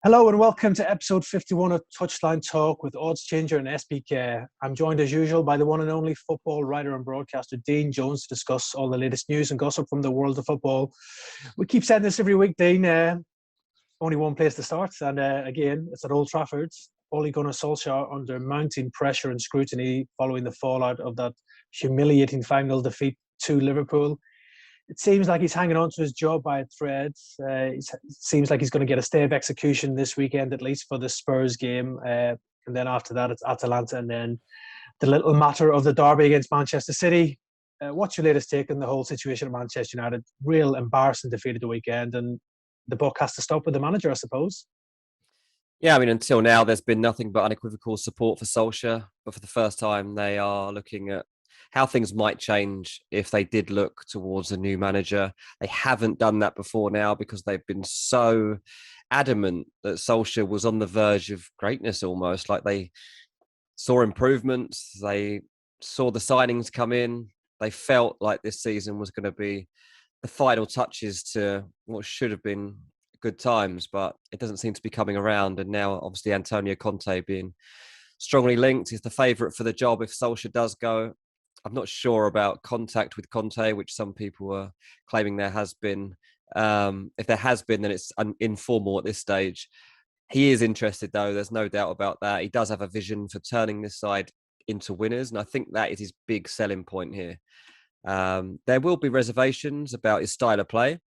Hello and welcome to episode 51 of Touchline Talk with odds changer and SPK. I'm joined as usual by the one and only football writer and broadcaster Dean Jones to discuss all the latest news and gossip from the world of football. We keep saying this every week, Dean. Only one place to start, and again, it's at Old Trafford. Ole Gunnar Solskjær under mounting pressure and scrutiny following the fallout of that humiliating final defeat to Liverpool. It seems like he's hanging on to his job by a thread. It seems like he's going to get a stay of execution this weekend, at least for the Spurs game. And then after that, it's Atalanta, and then the little matter of the derby against Manchester City. What's your latest take on the whole situation at Manchester United? Real embarrassing defeat at the weekend, and the buck has to stop with the manager, I suppose. Yeah, I mean, until now, there's been nothing but unequivocal support for Solskjær. But for the first time, they are looking at how things might change if they did look towards a new manager. They haven't done that before now because they've been so adamant that Solskjær was on the verge of greatness almost. Like they saw improvements, they saw the signings come in. They felt like this season was going to be the final touches to what should have been good times, but it doesn't seem to be coming around. And now, obviously, Antoni Conte being strongly linked is the favourite for the job if Solskjær does go. I'm not sure about contact with Conte, which some people are claiming there has been. If there has been, then it's informal at this stage. He is interested, though. There's no doubt about that. He does have a vision for turning this side into winners, and I think that is his big selling point here. There will be reservations about his style of play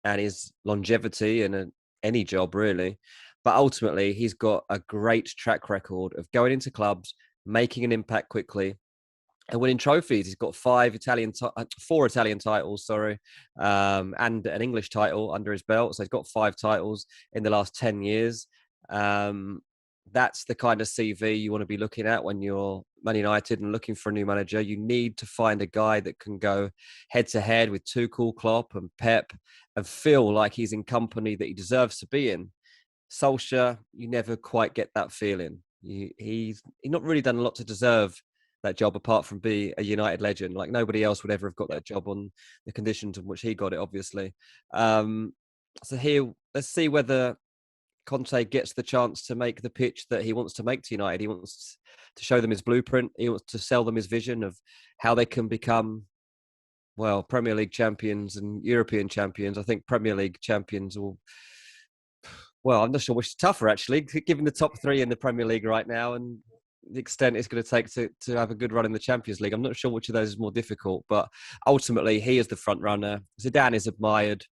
and his longevity in any job, really. But ultimately, he's got a great track record of going into clubs, making an impact quickly, and winning trophies. He's got four Italian titles, and an English title under his belt. So he's got 5 titles in the last 10 years. That's the kind of CV you want to be looking at when you're Man United and looking for a new manager. You need to find a guy that can go head to head with Tuchel, Klopp and Pep and feel like he's in company that he deserves to be in. Solskjær, you never quite get that feeling. He's not really done a lot to deserve that job apart from be a United legend. Like nobody else would ever have got that job on the conditions in which he got it, obviously. So here, let's see whether Conte gets the chance to make the pitch that he wants to make to United. He wants to show them his blueprint. He wants to sell them his vision of how they can become, well, Premier League champions and European champions. I think Premier League champions will... Well, I'm not sure which is tougher, actually, given the top 3 in the Premier League right now and the extent it's going to take to have a good run in the Champions League. I'm not sure which of those is more difficult, but ultimately he is the front runner. Zidane is admired,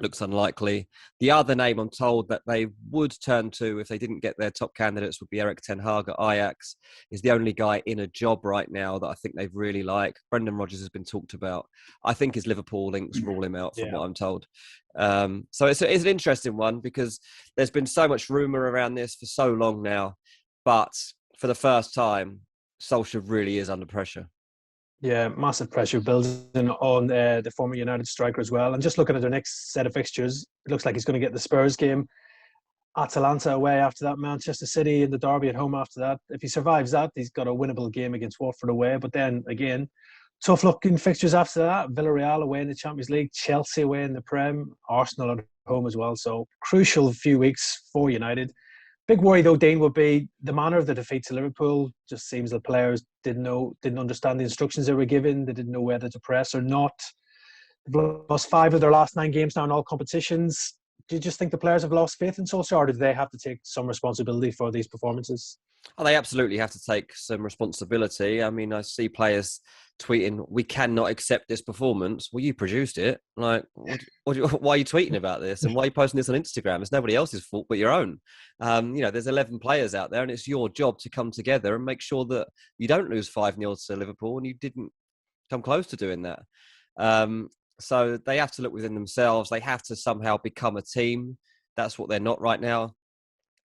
looks unlikely. The other name I'm told that they would turn to if they didn't get their top candidates would be Erik ten Hag at Ajax. He's the only guy in a job right now that I think they really like. Brendan Rodgers has been talked about. I think his Liverpool links rule him out from what I'm told. So it's an interesting one because there's been so much rumour around this for so long now, but for the first time, Solskjær really is under pressure. Yeah, massive pressure building on the former United striker as well. And just looking at their next set of fixtures, it looks like he's going to get the Spurs game, Atalanta away after that, Manchester City and the derby at home after that. If he survives that, he's got a winnable game against Watford away. But then again, tough-looking fixtures after that. Villarreal away in the Champions League, Chelsea away in the Prem, Arsenal at home as well. So crucial few weeks for United. Big worry though, Dean, would be the manner of the defeat to Liverpool. Just seems that players didn't understand the instructions they were given. They didn't know whether to press or not. They've lost 5 of their last 9 games now in all competitions. Do you just think the players have lost faith in Solskjær, or do they have to take some responsibility for these performances? Oh, they absolutely have to take some responsibility. I mean, I see players tweeting, "We cannot accept this performance." Well, you produced it. Like, why are you tweeting about this? And why are you posting this on Instagram? It's nobody else's fault but your own. There's 11 players out there, and it's your job to come together and make sure that you don't lose 5-0 to Liverpool, and you didn't come close to doing that. So they have to look within themselves. They have to somehow become a team. That's what they're not right now.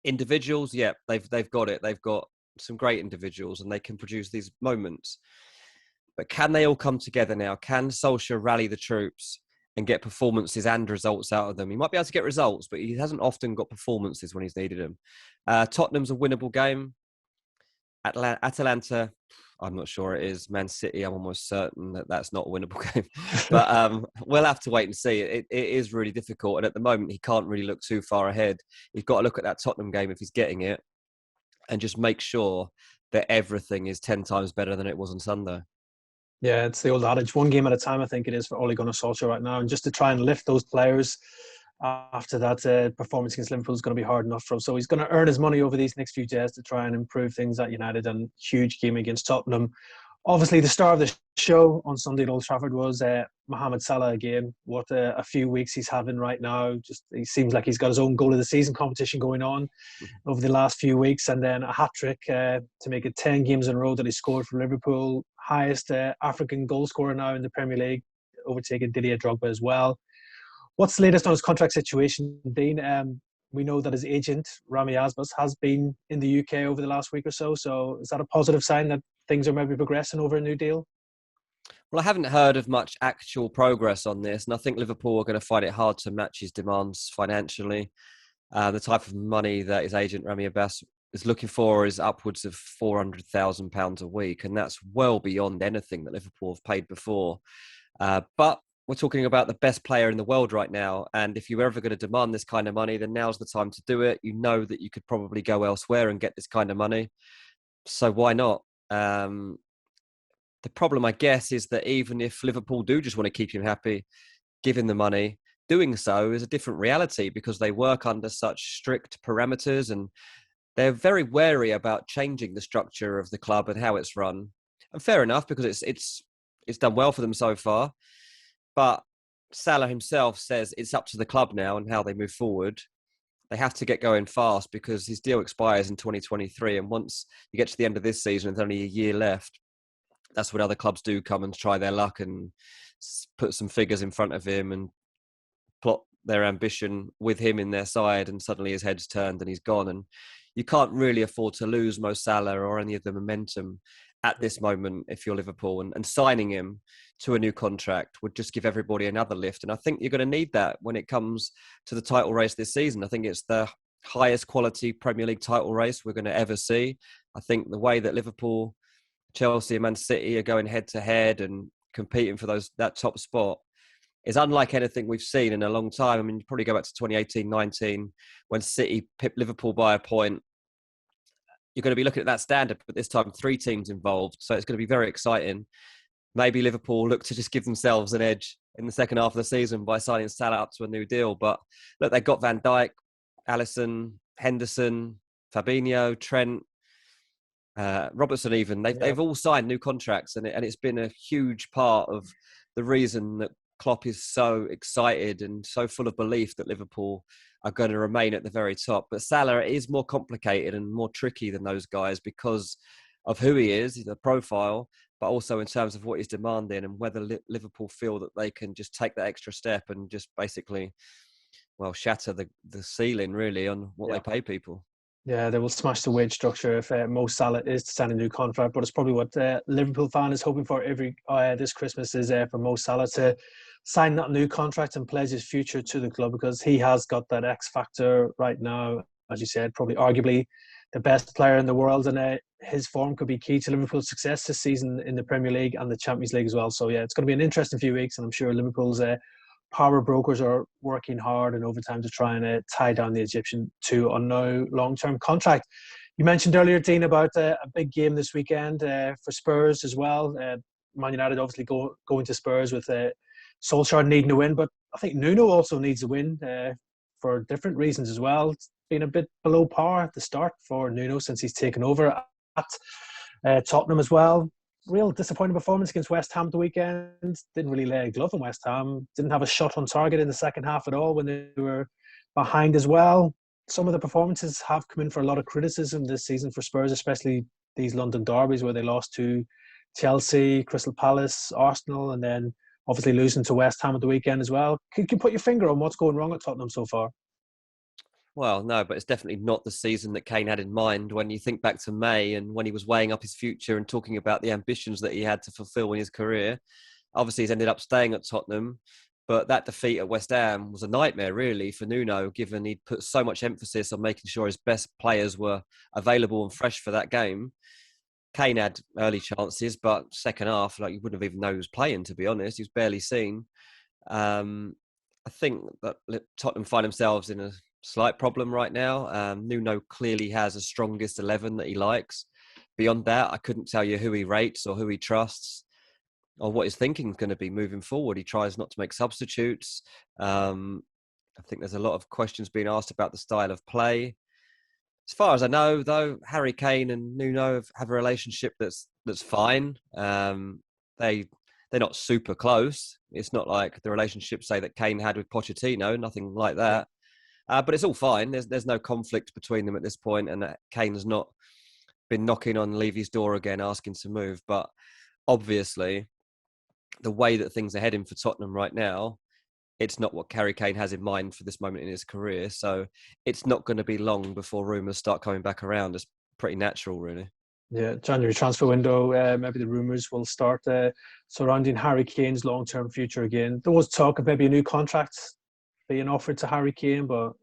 Individuals, yeah, they've got it. They've got some great individuals and they can produce these moments. But can they all come together now? Can Solskjær rally the troops and get performances and results out of them? He might be able to get results, but he hasn't often got performances when he's needed them. Tottenham's a winnable game. Atalanta, I'm not sure it is. Man City, I'm almost certain that that's not a winnable game. But we'll have to wait and see. It is really difficult. And at the moment, he can't really look too far ahead. He's got to look at that Tottenham game if he's getting it and just make sure that everything is 10 times better than it was on Sunday. Yeah, it's the old adage, one game at a time, I think it is for Ole Gunnar Solskjær right now. And just to try and lift those players after that performance against Liverpool is going to be hard enough for him. So he's going to earn his money over these next few days to try and improve things at United. And huge game against Tottenham. Obviously, the star of the show on Sunday at Old Trafford was Mohamed Salah again. What a few weeks he's having right now. Just he seems like he's got his own goal of the season competition going on over the last few weeks, and then a hat-trick to make it 10 games in a row that he scored for Liverpool. Highest African goal scorer now in the Premier League, overtaking Didier Drogba as well. What's the latest on his contract situation, Dean? We know that his agent, Rami Asbas, has been in the UK over the last week or so. So is that a positive sign that things are maybe progressing over a new deal? Well, I haven't heard of much actual progress on this, and I think Liverpool are going to find it hard to match his demands financially. The type of money that his agent, Rami Abbas, is looking for is upwards of £400,000 a week, and that's well beyond anything that Liverpool have paid before. But we're talking about the best player in the world right now, and if you're ever going to demand this kind of money, then now's the time to do it. You know that you could probably go elsewhere and get this kind of money, so why not? The problem, I guess, is that even if Liverpool do just want to keep him happy, give him the money, doing so is a different reality because they work under such strict parameters and they're very wary about changing the structure of the club and how it's run. And fair enough, because it's done well for them so far. But Salah himself says it's up to the club now and how they move forward. They have to get going fast because his deal expires in 2023. And once you get to the end of this season, there's only a year left. That's when other clubs do come and try their luck and put some figures in front of him and plot their ambition with him in their side. And suddenly his head's turned and he's gone. And you can't really afford to lose Mo Salah or any of the momentum at this moment if you're Liverpool, and signing him to a new contract would just give everybody another lift. And I think you're going to need that when it comes to the title race this season. I think it's the highest quality Premier League title race we're going to ever see. I think the way that Liverpool, Chelsea and Man City are going head to head and competing for that top spot is unlike anything we've seen in a long time. I mean, you probably go back to 2018-19 when City pipped Liverpool by a point. You're going to be looking at that standard, but this time 3 teams involved. So it's going to be very exciting. Maybe Liverpool look to just give themselves an edge in the second half of the season by signing Salah up to a new deal. But look, they've got Van Dijk, Alisson, Henderson, Fabinho, Trent, Robertson even. They've all signed new contracts, and it's been a huge part of the reason that Klopp is so excited and so full of belief that Liverpool are going to remain at the very top. But Salah is more complicated and more tricky than those guys because of who he is, the profile, but also in terms of what he's demanding and whether Liverpool feel that they can just take that extra step and just basically, shatter the ceiling really on what they pay people. Yeah, they will smash the wage structure if Mo Salah is to sign a new contract. But it's probably what Liverpool fan is hoping for this Christmas is for Mo Salah to sign that new contract and pledge his future to the club, because he has got that X factor right now. As you said, probably arguably the best player in the world, and his form could be key to Liverpool's success this season in the Premier League and the Champions League as well. So yeah, it's going to be an interesting few weeks, and I'm sure Liverpool's power brokers are working hard in overtime to try and tie down the Egyptian to a no long-term contract. You mentioned earlier, Dean, about a big game this weekend for Spurs as well. Man United obviously going to Spurs with Solskjær needing a win, but I think Nuno also needs a win for different reasons as well. It's been a bit below par at the start for Nuno since he's taken over at Tottenham as well. Real disappointing performance against West Ham the weekend. Didn't really lay a glove on West Ham. Didn't have a shot on target in the second half at all when they were behind as well. Some of the performances have come in for a lot of criticism this season for Spurs, especially these London derbies where they lost to Chelsea, Crystal Palace, Arsenal, and then obviously losing to West Ham at the weekend as well. Could you put your finger on what's going wrong at Tottenham so far? Well, no, but it's definitely not the season that Kane had in mind when you think back to May and when he was weighing up his future and talking about the ambitions that he had to fulfill in his career. Obviously, he's ended up staying at Tottenham, but that defeat at West Ham was a nightmare, really, for Nuno, given he'd put so much emphasis on making sure his best players were available and fresh for that game. Kane had early chances, but second half, like you wouldn't have even known he was playing, to be honest. He was barely seen. I think that Tottenham find themselves in a slight problem right now. Nuno clearly has a strongest 11 that he likes. Beyond that, I couldn't tell you who he rates or who he trusts or what his thinking is going to be moving forward. He tries not to make substitutes. I think there's a lot of questions being asked about the style of play. As far as I know, though, Harry Kane and Nuno have a relationship that's fine. They're not super close. It's not like the relationship, say, that Kane had with Pochettino, nothing like that. But it's all fine. There's no conflict between them at this point, and Kane has not been knocking on Levy's door again, asking to move. But obviously, the way that things are heading for Tottenham right now, it's not what Harry Kane has in mind for this moment in his career. So it's not going to be long before rumours start coming back around. It's pretty natural, really. Yeah, January transfer window, maybe the rumours will start surrounding Harry Kane's long-term future again. There was talk of maybe a new contract being offered to Harry Kane, but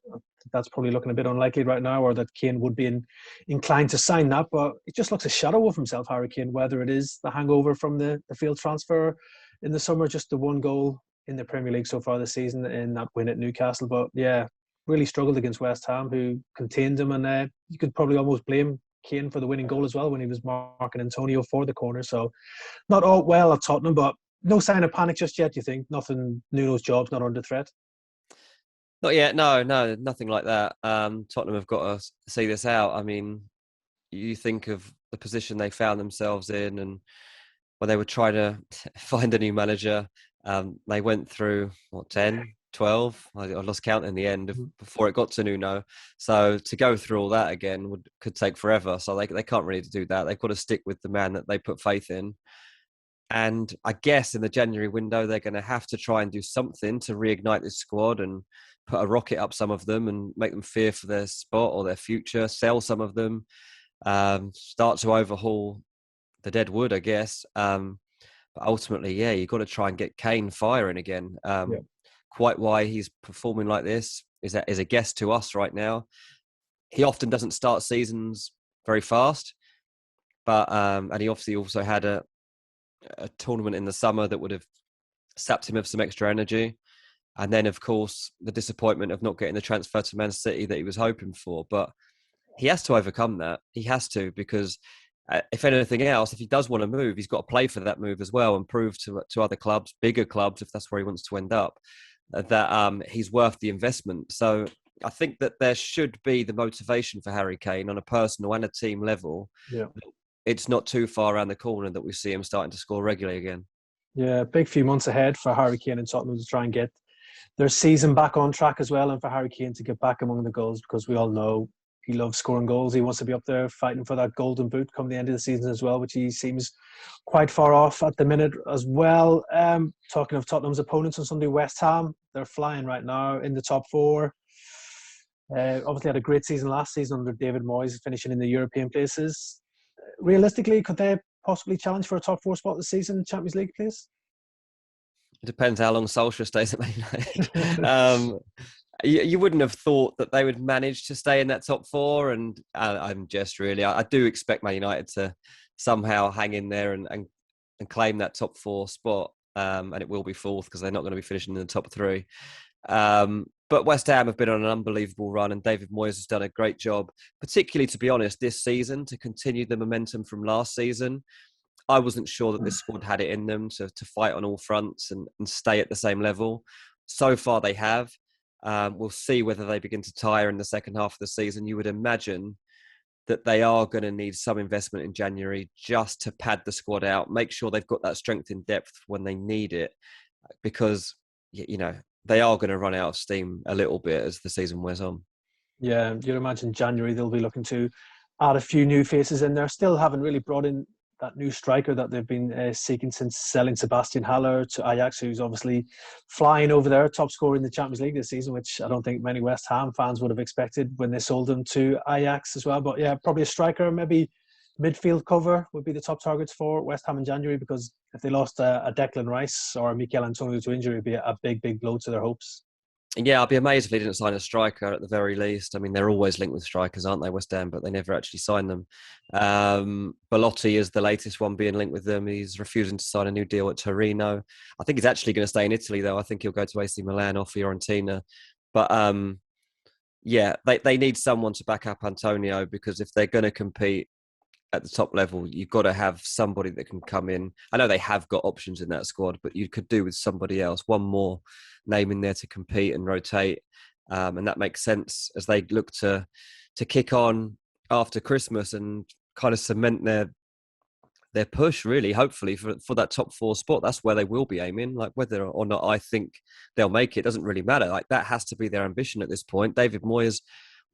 that's probably looking a bit unlikely right now, or that Kane would be inclined to sign that. But it just looks a shadow of himself, Harry Kane, whether it is the hangover from the field transfer in the summer, just the one goal in the Premier League so far this season in that win at Newcastle. But yeah, really struggled against West Ham, who contained him, and you could probably almost blame Kane for the winning goal as well when he was marking Antonio for the corner. So not all well at Tottenham, but no sign of panic just yet, you think? Nothing, Nuno's job's not under threat? Not yet, no, nothing like that. Tottenham have got to see this out. I mean, you think of the position they found themselves in, and when they were trying to find a new manager, they went through, 10, 12? I lost count in the end before it got to Nuno. So to go through all that again could take forever. So they can't really do that. They've got to stick with the man that they put faith in. And I guess in the January window, they're going to have to try and do something to reignite this squad and put a rocket up some of them and make them fear for their spot or their future, sell some of them, start to overhaul the dead wood, I guess. But ultimately, yeah, you've got to try and get Kane firing again. Quite why he's performing like this is a guess to us right now. He often doesn't start seasons very fast, but and he obviously also had a tournament in the summer that would have sapped him of some extra energy. And then, of course, the disappointment of not getting the transfer to Man City that he was hoping for. But he has to overcome that. He has to, because if anything else, if he does want to move, he's got to play for that move as well and prove to other clubs, bigger clubs, if that's where he wants to end up, that he's worth the investment. So I think that there should be the motivation for Harry Kane on a personal and a team level. Yeah. It's not too far around the corner that we see him starting to score regularly again. Yeah, big few months ahead for Harry Kane and Tottenham to try and get their season back on track as well, and for Harry Kane to get back among the goals, because we all know he loves scoring goals. He wants to be up there fighting for that golden boot come the end of the season as well, which he seems quite far off at the minute as well. Talking of Tottenham's opponents on Sunday, West Ham, they're flying right now in the top four. Obviously had a great season last season under David Moyes, finishing in the European places. Realistically, could they possibly challenge for a top four spot this season, Champions League place? It depends how long Solskjær stays at Man United. You wouldn't have thought that they would manage to stay in that top four, and I'm just really, I do expect Man United to somehow hang in there and claim that top four spot, and it will be fourth because they're not going to be finishing in the top three. But West Ham have been on an unbelievable run, and David Moyes has done a great job, particularly, to be honest, this season to continue the momentum from last season. I wasn't sure that this squad had it in them to fight on all fronts and stay at the same level. So far they have. We'll see whether they begin to tire in the second half of the season. You would imagine that they are going to need some investment in January just to pad the squad out, make sure they've got that strength in depth when they need it, because, you know, they are going to run out of steam a little bit as the season wears on. Yeah, you'd imagine January they'll be looking to add a few new faces in there. Still haven't really brought in that new striker that they've been seeking since selling Sebastian Haller to Ajax, who's obviously flying over there, top scorer in the Champions League this season, which I don't think many West Ham fans would have expected when they sold him to Ajax as well. But yeah, probably a striker, maybe midfield cover would be the top targets for West Ham in January, because if they lost a Declan Rice or a Mikel Antonio to injury, it would be a big, big blow to their hopes. Yeah, I'd be amazed if they didn't sign a striker at the very least. I mean, they're always linked with strikers, aren't they, West Ham? But they never actually sign them. Belotti is the latest one being linked with them. He's refusing to sign a new deal at Torino. I think he's actually going to stay in Italy, though. I think he'll go to AC Milan or Fiorentina. But yeah, they need someone to back up Antonio, because if they're going to compete at the top level, you've got to have somebody that can come in. I know they have got options in that squad, but you could do with somebody else, one more name in there to compete and rotate. And that makes sense as they look to kick on after Christmas and kind of cement their push, really, hopefully, for that top 4 spot. That's where they will be aiming. Like, whether or not I think they'll make it doesn't really matter. Like, that has to be their ambition at this point. David Moyes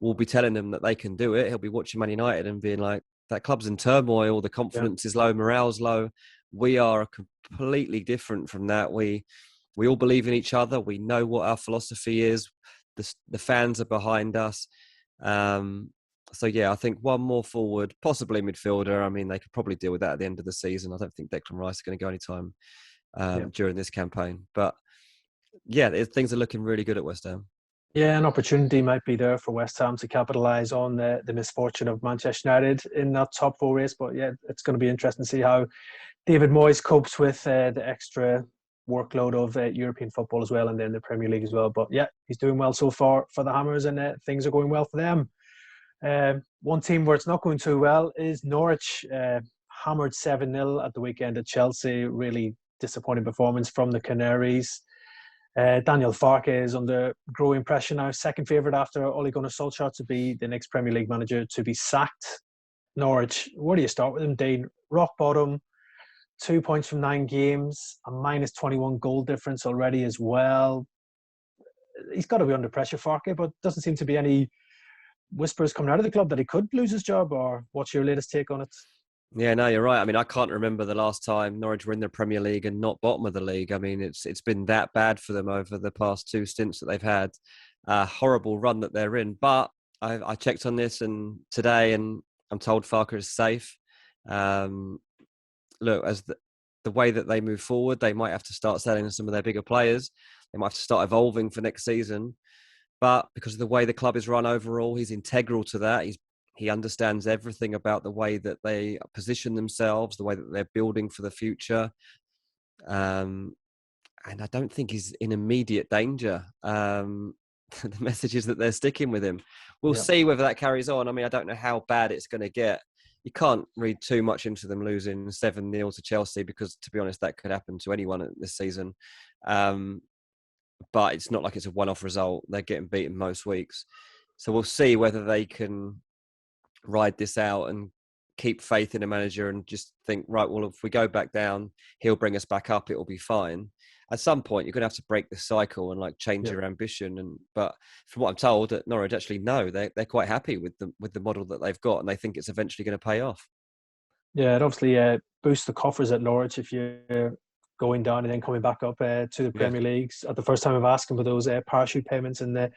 will be telling them that they can do it. He'll be watching Man United and being like, that club's in turmoil, the confidence is low, morale's low. We are completely different from that. We all believe in each other. We know what our philosophy is. The fans are behind us. So yeah, I think one more forward, possibly midfielder. I mean, they could probably deal with that at the end of the season. I don't think Declan Rice is going to go anytime during this campaign. But yeah, things are looking really good at West Ham. Yeah, an opportunity might be there for West Ham to capitalise on the misfortune of Manchester United in that top 4 race. But yeah, it's going to be interesting to see how David Moyes copes with the extra workload of European football as well, and then the Premier League as well. But yeah, he's doing well so far for the Hammers, and things are going well for them. One team where it's not going too well is Norwich. Hammered 7-0 at the weekend at Chelsea. Really disappointing performance from the Canaries. Daniel Farke is under growing pressure now, second favourite after Ole Gunnar Solskjær to be the next Premier League manager to be sacked. Norwich, where do you start with him, Dean? Rock bottom, 2 points from 9 games, a minus 21 goal difference already as well. He's got to be under pressure, Farke, but doesn't seem to be any whispers coming out of the club that he could lose his job. Or what's your latest take on it? Yeah, no, you're right. I mean, I can't remember the last time Norwich were in the Premier League and not bottom of the league. I mean, it's been that bad for them over the past 2 stints that they've had. A horrible run that they're in. But I checked on this today, and I'm told Farke is safe. Look, as the way that they move forward, they might have to start selling some of their bigger players. They might have to start evolving for next season. But because of the way the club is run overall, he's integral to that. He understands everything about the way that they position themselves, the way that they're building for the future. And I don't think he's in immediate danger. The message is that they're sticking with him. We'll see whether that carries on. I mean, I don't know how bad it's going to get. You can't read too much into them losing 7-0 to Chelsea, because, to be honest, that could happen to anyone this season. But it's not like it's a one-off result. They're getting beaten most weeks. So we'll see whether they can ride this out and keep faith in a manager and just think, right, well, if we go back down, he'll bring us back up. It will be fine. At some point, you're going to have to break the cycle and change your ambition. But from what I'm told, at Norwich, actually, no, they're quite happy with the model that they've got, and they think it's eventually going to pay off. Yeah, it obviously boosts the coffers at Norwich if you're going down and then coming back up to the Premier Leagues at the first time of asking for those parachute payments and the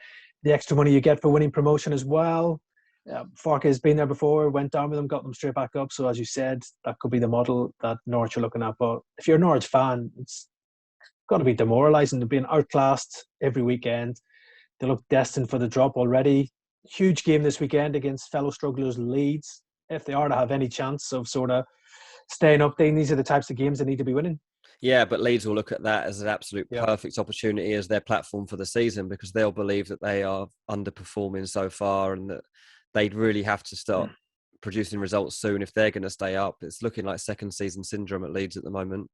extra money you get for winning promotion as well. Farke has been there before, went down with them, got them straight back up. So as you said, that could be the model that Norwich are looking at. But if you're a Norwich fan, it's got to be demoralising. They're being outclassed every weekend. They look destined for the drop already. Huge game this weekend against fellow strugglers Leeds. If they are to have any chance of sort of staying up, these are the types of games they need to be winning. Yeah, but Leeds will look at that as an absolute perfect opportunity as their platform for the season, because they'll believe that they are underperforming so far and that they'd really have to start producing results soon if they're going to stay up. It's looking like second season syndrome at Leeds at the moment.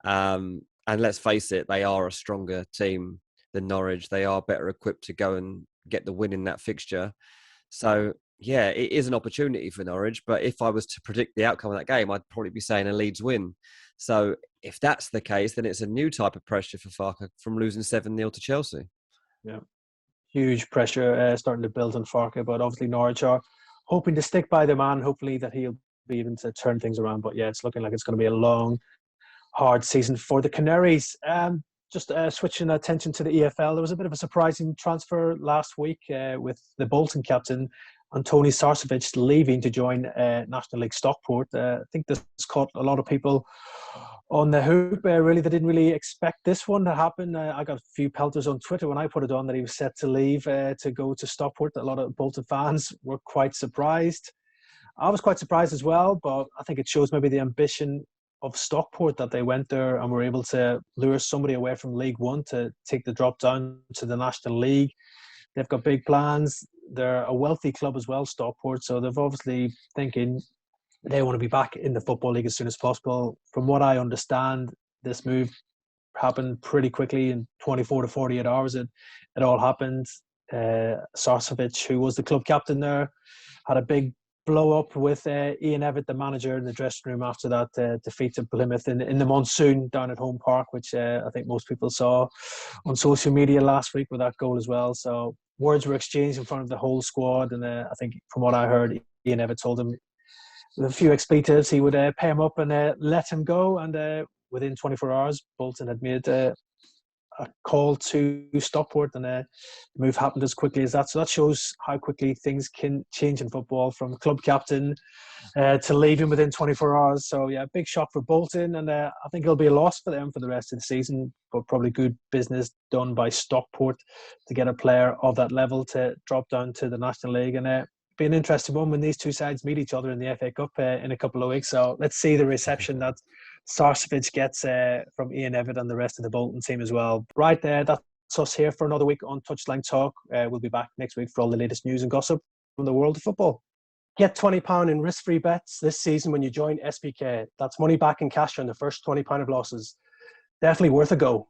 And let's face it, they are a stronger team than Norwich. They are better equipped to go and get the win in that fixture. So, yeah, it is an opportunity for Norwich. But if I was to predict the outcome of that game, I'd probably be saying a Leeds win. So if that's the case, then it's a new type of pressure for Farke from losing 7-0 to Chelsea. Yeah, huge pressure starting to build on Farke. But obviously Norwich are hoping to stick by the man, hopefully that he'll be able to turn things around. But yeah, it's looking like it's going to be a long, hard season for the Canaries. Just switching attention to the EFL, there was a bit of a surprising transfer last week with the Bolton captain, Antoni Sarcevic, leaving to join National League Stockport. I think this caught a lot of people on the hoop. Really, they didn't really expect this one to happen. I got a few pelters on Twitter when I put it on that he was set to leave to go to Stockport. A lot of Bolton fans were quite surprised. I was quite surprised as well, but I think it shows maybe the ambition of Stockport that they went there and were able to lure somebody away from League One to take the drop down to the National League. They've got big plans. They're a wealthy club as well, Stockport, so they've obviously thinking they want to be back in the Football League as soon as possible. From what I understand, this move happened pretty quickly in 24 to 48 hours. It all happened. Sarcevic, who was the club captain there, had a big blow up with Ian Evatt, the manager, in the dressing room after that defeat to Plymouth in the monsoon down at Home Park, which I think most people saw on social media last week with that goal as well. So words were exchanged in front of the whole squad, and I think from what I heard, Ian Evatt told him with a few expletives he would pay him up and let him go. And within 24 hours, Bolton had made a call to Stockport, and the move happened as quickly as that. So that shows how quickly things can change in football, from club captain to leaving within 24 hours. So yeah, big shock for Bolton, and I think it'll be a loss for them for the rest of the season, but probably good business done by Stockport to get a player of that level to drop down to the National League. And be an interesting one when these two sides meet each other in the FA Cup in a couple of weeks. So let's see the reception that Sarcevic gets from Ian Evatt and the rest of the Bolton team as well. Right there, that's us here for another week on Touchline Talk. We'll be back next week for all the latest news and gossip from the world of football. Get £20 in risk-free bets this season when you join SBK. That's money back in cash on the first £20 of losses. Definitely worth a go.